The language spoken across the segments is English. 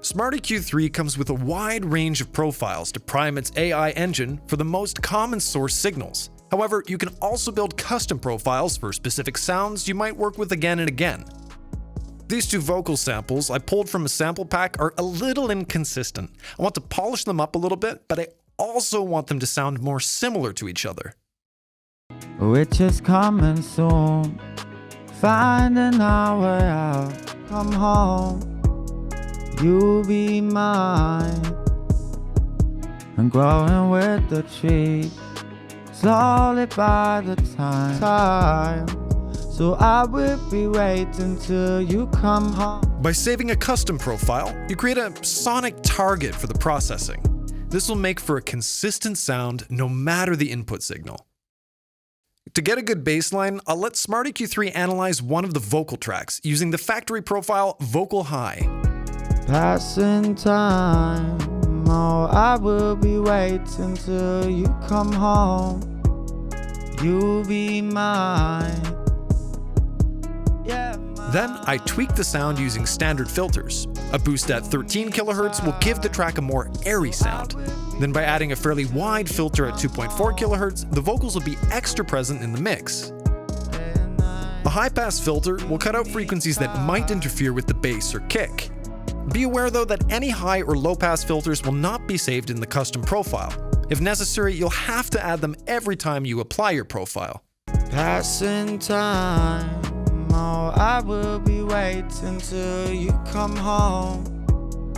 SmartEQ3 comes with a wide range of profiles to prime its AI engine for the most common source signals. However, you can also build custom profiles for specific sounds you might work with again and again. These two vocal samples I pulled from a sample pack are a little inconsistent. I want to polish them up a little bit, but I also want them to sound more similar to each other. Which is coming soon, finding our way out, come home, you'll be mine, and growing with the tree, slowly by the time, so I will be waiting till you come home. By saving a custom profile, you create a sonic target for the processing. This will make for a consistent sound no matter the input signal. To get a good baseline, I'll let SmartEQ3 analyze one of the vocal tracks using the factory profile Vocal High. Passing time, oh, I will be waiting till you come home, you'll be mine. Then I tweak the sound using standard filters. A boost at 13 kHz will give the track a more airy sound. Then by adding a fairly wide filter at 2.4 kHz, the vocals will be extra present in the mix. A high-pass filter will cut out frequencies that might interfere with the bass or kick. Be aware though that any high or low-pass filters will not be saved in the custom profile. If necessary, you'll have to add them every time you apply your profile. Passing time, oh, I will be waiting till you come home.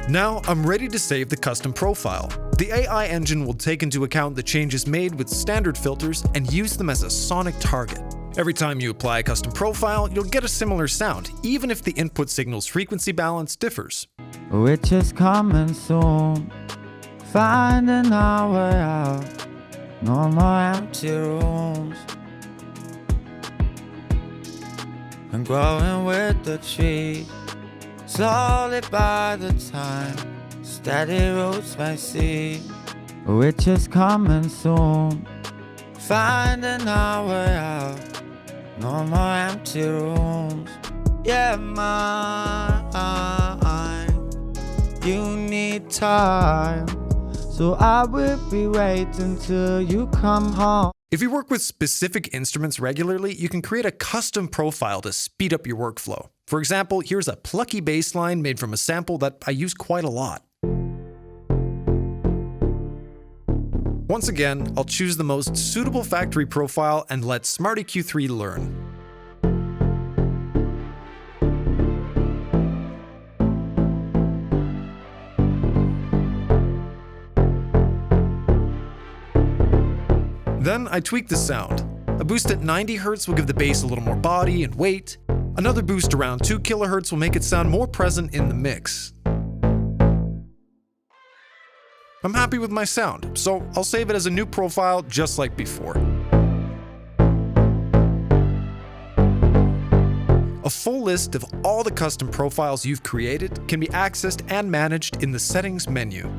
Now I'm ready to save the custom profile. The AI engine will take into account the changes made with standard filters and use them as a sonic target. Every time you apply a custom profile, you'll get a similar sound, even if the input signal's frequency balance differs. Which is coming soon, finding our way out, no more empty rooms, and growing with the tree, slowly by the time, steady roots may see. Which is coming soon, finding our way out, no more empty rooms. Yeah, mine, you need time, so I will be waiting till you come home. If you work with specific instruments regularly, you can create a custom profile to speed up your workflow. For example, here's a plucky bass line made from a sample that I use quite a lot. Once again, I'll choose the most suitable factory profile and let SmartEQ3 learn. Then I tweak the sound. A boost at 90 Hz will give the bass a little more body and weight. Another boost around 2 kHz will make it sound more present in the mix. I'm happy with my sound, so I'll save it as a new profile just like before. A full list of all the custom profiles you've created can be accessed and managed in the Settings menu.